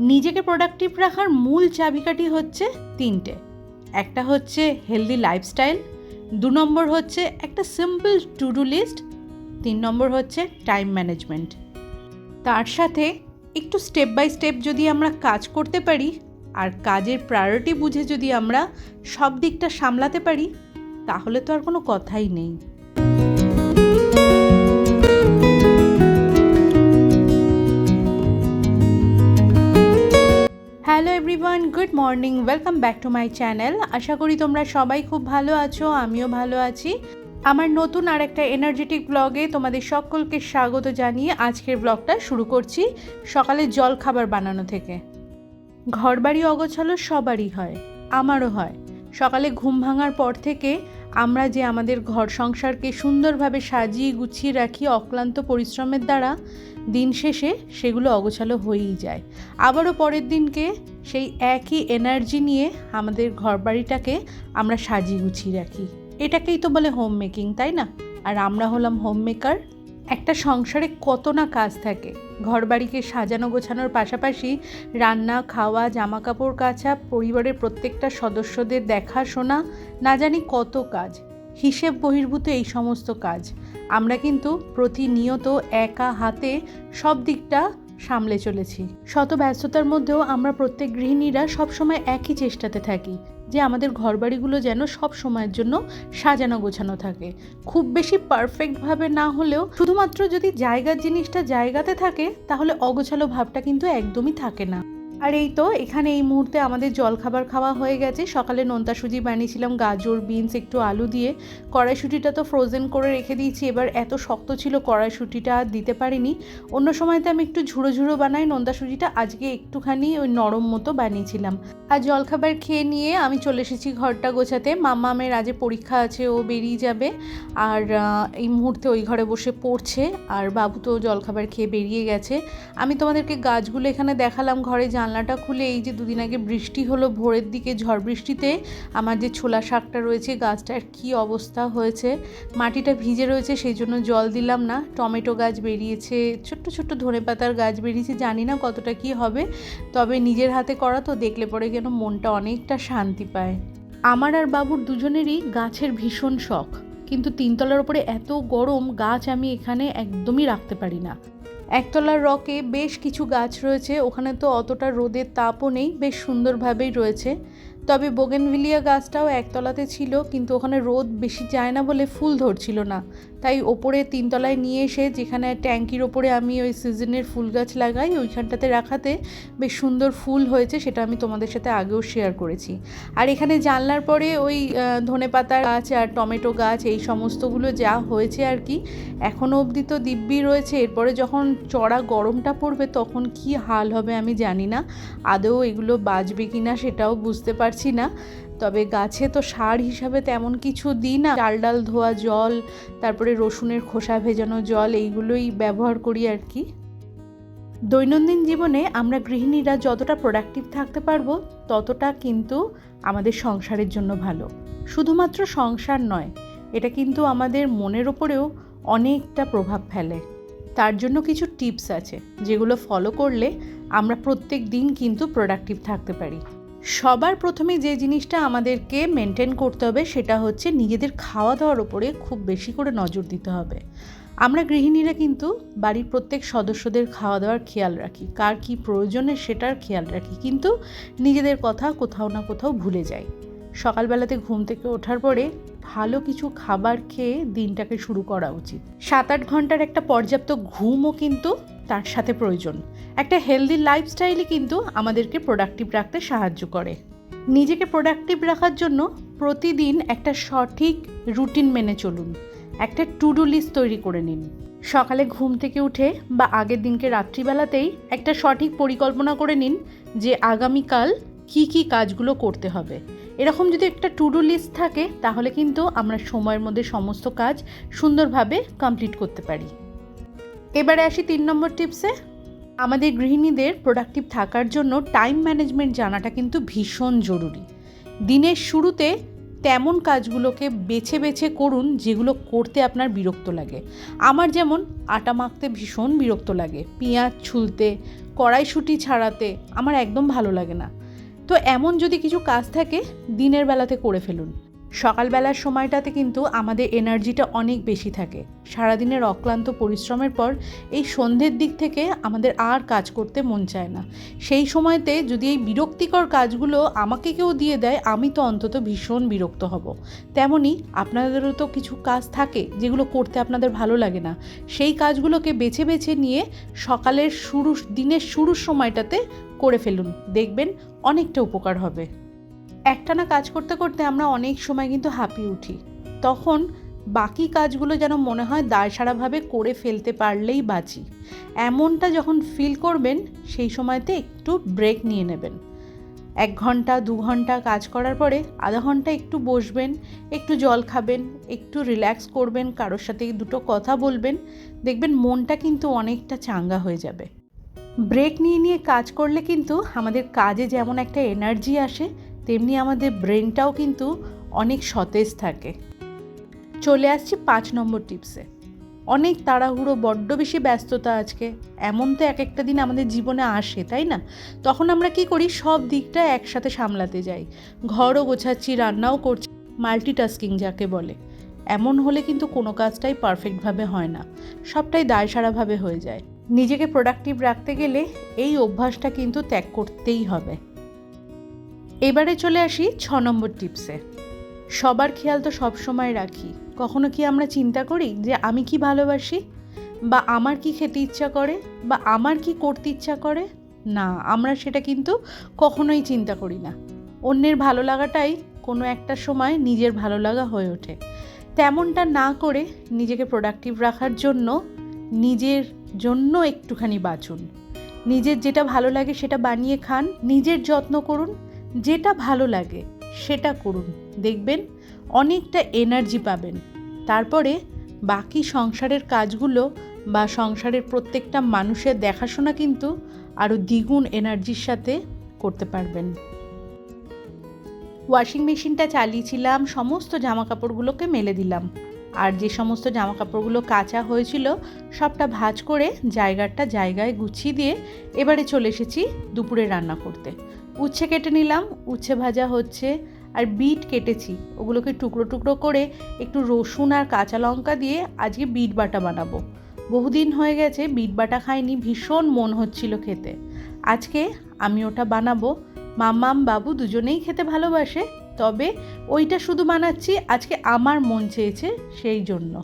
নিজেকে প্রোডাক্টিভ রাখার মূল চাবিকাঠি হচ্ছে তিনটে। একটা হচ্ছে হেলদি লাইফস্টাইল, 2 নম্বর হচ্ছে একটা সিম্পল টু ডু লিস্ট, 3 নম্বর হচ্ছে টাইম ম্যানেজমেন্ট। তার সাথে একটু স্টেপ বাই স্টেপ যদি আমরা কাজ করতে পারি আর কাজের প্রায়োরিটি বুঝে যদি আমরা সব দিকটা সামলাতে পারি, তাহলে তো আর কোনো কথাই নেই। Hello everyone, good morning, welcome back to my channel. আশা করি তোমরা সবাই খুব ভালো আছো, আমিও ভালো আছি। আমার নতুন আর একটা এনার্জেটিক ব্লগে তোমাদের সকলকে স্বাগত জানিয়ে আজকের ব্লগটা শুরু করছি সকালে জল খাবার বানানো থেকে। ঘরবাড়ি অগোছালো সবারই হয়, আমারও হয়। সকালে ঘুম ভাঙার পর থেকে আমরা যে আমাদের ঘর সংসারকে সুন্দরভাবে সাজিয়ে গুছিয়ে রাখি অক্লান্ত পরিশ্রমের দ্বারা, দিন শেষে সেগুলো অগোছালো হয়েই যায়। আবারও পরের দিনকে সেই একই এনার্জি নিয়ে আমাদের ঘরবাড়িটাকে আমরা সাজিয়ে গুছিয়ে রাখি। এটাকেই তো বলে হোম মেকিং, তাই না? আর আমরা হলাম হোম মেকার। একটা সংসারে কত না কাজ থাকে। ঘরবাড়িকে সাজানো গোছানোর পাশাপাশি রান্না, খাওয়া, জামা কাপড় কাচা, পরিবারের প্রত্যেকটা সদস্যদের দেখাশোনা, না জানি কত কাজ। হিসেব বহির্ভূত এই সমস্ত কাজ আমরা কিন্তু প্রতিনিয়ত একা হাতে সব দিকটা সামলে চলেছি। শত ব্যস্ততার মধ্যেও আমরা প্রত্যেক গৃহিণীরা সবসময় একই চেষ্টাতে থাকি যে আমাদের ঘরবাড়িগুলো যেন সব সময়ের জন্য সাজানো গোছানো থাকে। খুব বেশি পারফেক্টভাবে না হলেও শুধুমাত্র যদি জায়গার জিনিসটা জায়গাতে থাকে, তাহলে অগোছালো ভাবটা কিন্তু একদমই থাকে না। আর এই তো এখানে এই মুহূর্তে আমাদের জলখাবার খাওয়া হয়ে গেছে। সকালে নোনতা সুজি বানিয়েছিলাম গাজর, বিনস, একটু আলু দিয়ে। কড়াইশুঁটিটা তো ফ্রোজেন করে রেখে দিয়েছি, এবার এত শক্ত ছিল কড়াইশুঁটিটা আর দিতে পারিনি। অন্য সময়তে আমি একটু ঝুড়ো ঝুড়ো বানাই নোনতা সুজিটা, আজকে একটুখানি ওই নরম মতো বানিয়েছিলাম। আর জলখাবার খেয়ে নিয়ে আমি চলে এসেছি ঘরটা গোছাতে। মাম্মামের আজ পরীক্ষা আছে, ও বেরিয়ে যাবে, আর এই মুহূর্তে ওই ঘরে বসে পড়ছে। আর বাবু তো জলখাবার খেয়ে বেরিয়ে গেছে। আমি তোমাদেরকে গাছগুলো এখানে দেখালাম। ঘরে জানলাটা খুলে এই যে দুদিন আগে বৃষ্টি হলো ভোরের দিকে, ঝড় বৃষ্টিতে আমার যে ছোলা শাকটা রয়েছে গাছটার কি অবস্থা হয়েছে। মাটিটা ভিজে রয়েছে, সেই জন্য জল দিলাম না। টমেটো গাছ বেরিয়েছে, ছোট্ট ছোট্ট ধনেপাতার গাছ বেরিয়েছে, জানি না কতটা কি হবে, তবে নিজের হাতে করা তো, দেখলে পরে যেন মনটা অনেকটা শান্তি পায়। আমার আর বাবুর দুজনেরই গাছের ভীষণ শখ, কিন্তু 3 তলার ওপরে এত গরম, গাছ আমি এখানে একদমই রাখতে পারি না। একতলার রকে বেশ কিছু গাছ রয়েছে, ওখানে তো অতটা রোদের তাপও নেই, বেশ সুন্দরভাবেই রয়েছে। তবে বোগেনভিলিয়া গাছটাও একতলাতে ছিল, কিন্তু ওখানে রোদ বেশি যায় না বলে ফুল ধরছিল না। তাই ওপরে 3 তলায় নিয়ে এসে, যেখানে ট্যাঙ্কির ওপরে আমি ওই সিজনের ফুল গাছ লাগাই, ওইখানটাতে রাখাতে বেশ সুন্দর ফুল হয়েছে। সেটা আমি তোমাদের সাথে আগেও শেয়ার করেছি। আর এখানে জানলার পরে ওই ধনেপাতার গাছ আর টমেটো গাছ এই সমস্তগুলো যা হয়েছে আর কি, এখনও অবধি তো দিব্যি রয়েছে। এরপরে যখন চড়া গরমটা পড়বে তখন কি হাল হবে আমি জানি না। আদৌ এগুলো বাঁচবে কি না সেটাও বুঝতে পারছি না। তবে গাছে তো সার হিসাবে তেমন কিছু দিই না, চাল ডাল ধোয়া জল, তারপরে রসুনের খোসা ভেজানো জল, এইগুলোই ব্যবহার করি আর কি। দৈনন্দিন জীবনে আমরা গৃহিণীরা যতটা প্রোডাক্টিভ থাকতে পারবো, ততটা কিন্তু আমাদের সংসারের জন্য ভালো। শুধুমাত্র সংসার নয়, এটা কিন্তু আমাদের মনের ওপরেও অনেকটা প্রভাব ফেলে। তার জন্য কিছু টিপস আছে যেগুলো ফলো করলে আমরা প্রত্যেক দিন কিন্তু প্রোডাক্টিভ থাকতে পারি। সবার প্রথমে যে জিনিসটা আমাদেরকে মেনটেন করতে হবে সেটা হচ্ছে নিজেদের খাওয়া দাওয়ার ওপরে খুব বেশি করে নজর দিতে হবে। আমরা গৃহিণীরা কিন্তু বাড়ির প্রত্যেক সদস্যদের খাওয়া দাওয়ার খেয়াল রাখি, কার কী প্রয়োজনে সেটার খেয়াল রাখি, কিন্তু নিজেদের কথা কোথাও না কোথাও ভুলে যাই। সকালবেলাতে ঘুম থেকে ওঠার পরে ভালো কিছু খাবার খেয়ে দিনটাকে শুরু করা উচিত। 7-8 ঘন্টার একটা পর্যাপ্ত ঘুমও কিন্তু তার সাথে প্রয়োজন। একটা হেলদি লাইফস্টাইলই কিন্তু আমাদেরকে প্রোডাক্টিভ রাখতে সাহায্য করে। নিজেকে প্রোডাক্টিভ রাখার জন্য প্রতিদিন একটা সঠিক রুটিন মেনে চলুন। একটা টু ডু লিস্ট তৈরি করে নিন। সকালে ঘুম থেকে উঠে বা আগের দিনকে রাত্রিবেলাতেই একটা সঠিক পরিকল্পনা করে নিন যে আগামীকাল কি কি কাজগুলো করতে হবে। এরকম যদি একটা টু ডু লিস্ট থাকে, তাহলে কিন্তু আমরা সময়ের মধ্যে সমস্ত কাজ সুন্দরভাবে কমপ্লিট করতে পারি। এবারে আসি 3 নম্বর টিপসে। আমাদের গৃহিণীদের প্রোডাক্টিভ থাকার জন্য টাইম ম্যানেজমেন্ট জানাটা কিন্তু ভীষণ জরুরি। দিনের শুরুতে তেমন কাজগুলোকে বেছে বেছে করুন যেগুলো করতে আপনার বিরক্ত লাগে। আমার যেমন আটা মাখতে ভীষণ বিরক্ত লাগে, পেঁয়াজ ছুলতে, কড়াইশুঁটি ছাড়াতে আমার একদম ভালো লাগে না। তো এমন যদি কিছু কাজ থাকে দিনের বেলাতে করে ফেলুন। সকালবেলার সময়টাতে কিন্তু আমাদের এনার্জিটা অনেক বেশি থাকে। সারাদিনের অক্লান্ত পরিশ্রমের পর এই সন্ধ্যের দিক থেকে আমাদের আর কাজ করতে মন চায় না। সেই সময়তে যদি এই বিরক্তিকর কাজগুলো আমাকে কেউ দিয়ে দেয়, আমি তো অন্তত ভীষণ বিরক্ত হব। তেমনই আপনাদেরও তো কিছু কাজ থাকে যেগুলো করতে আপনাদের ভালো লাগে না। সেই কাজগুলোকে বেছে বেছে নিয়ে সকালের দিনের শুরুর সময়টাতে করে ফেলুন, দেখবেন অনেকটা উপকার হবে। একটানা কাজ করতে করতে আমরা অনেক সময় কিন্তু হাঁপিয়ে উঠি, তখন বাকি কাজগুলো যেন মনে হয় দায়সারাভাবে করে ফেলতে পারলেই বাঁচি। এমনটা যখন ফিল করবেন সেই সময়তে একটু ব্রেক নিয়ে নেবেন। 1 ঘন্টা 2 ঘন্টা কাজ করার পরে আধা ঘন্টা একটু বসবেন, একটু জল খাবেন, একটু রিল্যাক্স করবেন, কারোর সাথে দুটো কথা বলবেন, দেখবেন মনটা কিন্তু অনেকটা চাঙ্গা হয়ে যাবে। ব্রেক নিয়ে নিয়ে কাজ করলে কিন্তু আমাদের কাজে যেমন একটা এনার্জি আসে, তেমনি আমাদের ব্রেনটাও কিন্তু অনেক সতেজ থাকে। চলে আসছি 5 নম্বর টিপসে। অনেক তাড়াহুড়ো, বড্ড বেশি ব্যস্ততা আজকে, এমন তো এক একটা দিন আমাদের জীবনে আসে, তাই না? তখন আমরা কি করি, সব দিকটা একসাথে সামলাতে যাই। ঘরও গোছাচ্ছি, রান্নাও করছি, মাল্টিটাস্কিং যাকে বলে। এমন হলে কিন্তু কোনো কাজটাই পারফেক্টভাবে হয় না, সবটাই দায়সারাভাবে হয়ে যায়। নিজেকে প্রোডাক্টিভ রাখতে গেলে এই অভ্যাসটা কিন্তু ত্যাগ করতেই হবে। এবারে চলে আসি 6 নম্বর টিপসে। সবার খেয়াল তো সব সময় রাখি, কখনো কি আমরা চিন্তা করি যে আমি কি ভালোবাসি, বা আমার কি খেতে ইচ্ছা করে, বা আমার কি করতে ইচ্ছা করে? না, আমরা সেটা কিন্তু কখনোই চিন্তা করি না। অন্যের ভালো লাগাটাই কোনো একটা সময় নিজের ভালো লাগা হয়ে ওঠে। তেমনটা না করে নিজেকে প্রোডাক্টিভ রাখার জন্য নিজের জন্য একটুখানি বাঁচুন। নিজের যেটা ভালো লাগে সেটা বানিয়ে খান, নিজের যত্ন করুন, যেটা ভালো লাগে সেটা করুন, দেখবেন অনেকটা এনার্জি পাবেন। তারপরে বাকি সংসারের কাজগুলো বা সংসারের প্রত্যেকটা মানুষের দেখাশোনা কিন্তু আরও দ্বিগুণ এনার্জির সাথে করতে পারবেন। ওয়াশিং মেশিনটা চালিয়েছিলাম, সমস্ত জামাকাপড়গুলোকে মেলে দিলাম, আর যে সমস্ত জামাকাপড়গুলো কাঁচা হয়েছিল সবটা ভাঁজ করে জায়গায় গুছিয়ে দিয়ে এবারে চলে এসেছি দুপুরে রান্না করতে। উচ্ছে কেটে নিলাম, উচ্ছে ভাজা হচ্ছে, আর বিট কেটেছি, ওগুলোকে টুকরো টুকরো করে একটু রসুন আর কাঁচা লঙ্কা দিয়ে আজকে বিট বাটা বানাবো। বহুদিন হয়ে গেছে বিট বাটা খাইনি, ভীষণ মন হচ্ছিল খেতে। আজকে আমি ওটা বানাবো। মাম্মাম বাবু দুজনেই খেতে ভালোবাসে, তবে ওইটা শুধু বানাচ্ছি আজকে আমার মন চেয়েছে সেই জন্য।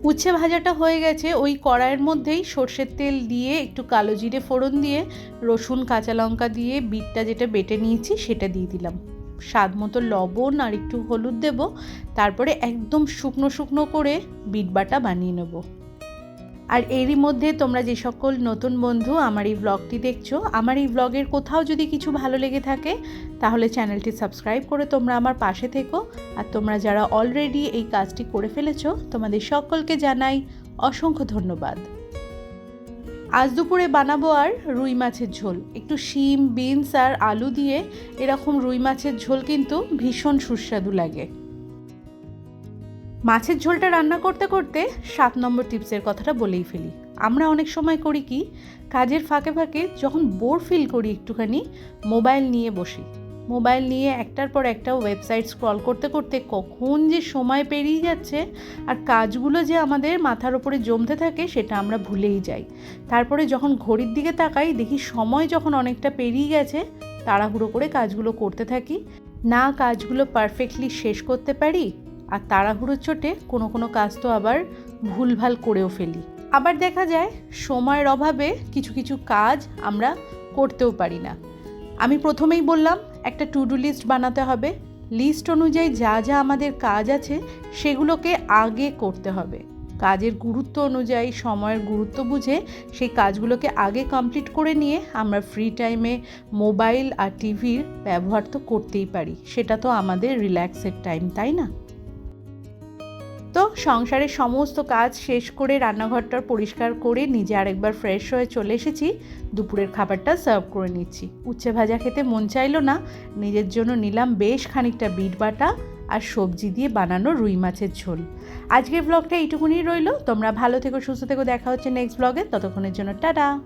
উচ্ছে ভাজাটা হয়ে গেছে, ওই কড়াইয়ের মধ্যেই সর্ষের তেল দিয়ে একটু কালো জিরে ফোড়ন দিয়ে রসুন কাঁচা লঙ্কা দিয়ে বিটটা যেটা বেটে নিয়েছি সেটা দিয়ে দিলাম, স্বাদ মতো লবণ আর একটু হলুদ দেব। তারপরে একদম শুকনো শুকনো করে বিট বাটা বানিয়ে নেব। আর এরই মধ্যে তোমরা যে সকল নতুন বন্ধু আমার এই ব্লগটি দেখছো, আমার এই ব্লগের কোথাও যদি কিছু ভালো লেগে থাকে তাহলে চ্যানেলটি সাবস্ক্রাইব করে তোমরা আমার পাশে থেকো। আর তোমরা যারা অলরেডি এই কাজটি করে ফেলেছো তোমাদের সকলকে জানাই অসংখ্য ধন্যবাদ। আজ দুপুরে বানাবো আর রুই মাছের ঝোল, একটু শিম, বিনস আর আলু দিয়ে এরকম রুই মাছের ঝোল কিন্তু ভীষণ সুস্বাদু লাগে। মাছের ঝোলটা রান্না করতে করতে 7 নম্বর টিপসের কথাটা বলেই ফেলি। আমরা অনেক সময় করি কি, কাজের ফাঁকে ফাঁকে যখন বোর ফিল করি একটুখানি মোবাইল নিয়ে বসি। মোবাইল নিয়ে একটার পর একটা ওয়েবসাইট স্ক্রল করতে করতে কখন যে সময় পেরিয়ে যাচ্ছে আর কাজগুলো যে আমাদের মাথার ওপরে জমতে থাকে সেটা আমরা ভুলেই যাই। তারপরে যখন ঘড়ির দিকে তাকাই দেখি সময় যখন অনেকটা পেরিয়ে গেছে, তাড়াহুড়ো করে কাজগুলো করতে থাকি, না কাজগুলো পারফেক্টলি শেষ করতে পারি, আর তাড়াহুড়োর চোটে কোনো কাজ তো আবার ভুলভাল করেও ফেলি। আবার দেখা যায় সময়ের অভাবে কিছু কাজ আমরা করতেও পারি না। আমি প্রথমেই বললাম একটা টু ডু লিস্ট বানাতে হবে। লিস্ট অনুযায়ী যা যা আমাদের কাজ আছে সেগুলোকে আগে করতে হবে। কাজের গুরুত্ব অনুযায়ী, সময়ের গুরুত্ব বুঝে সেই কাজগুলোকে আগে কমপ্লিট করে নিয়ে আমরা ফ্রি টাইমে মোবাইল আর টিভির ব্যবহার তো করতেই পারি, সেটা তো আমাদের রিল্যাক্সের টাইম, তাই না? তো সংসারের সমস্ত কাজ শেষ করে রান্নাঘরটা পরিষ্কার করে নিজে আরেকবার ফ্রেশ হয়ে চলে এসেছি। দুপুরের খাবারটা সার্ভ করে নিচ্ছি। উচ্ছে ভাজা খেতে মন চাইলো না, নিজের জন্য নিলাম বেশ খানিকটা বিট বাটা আর সবজি দিয়ে বানানো রুই মাছের ঝোল। আজকের ব্লগটা এইটুকুনি রইলো। তোমরা ভালো থেকো, সুস্থ থেকো, দেখা হচ্ছে নেক্সট ব্লগে। ততক্ষণের জন্য টাটা।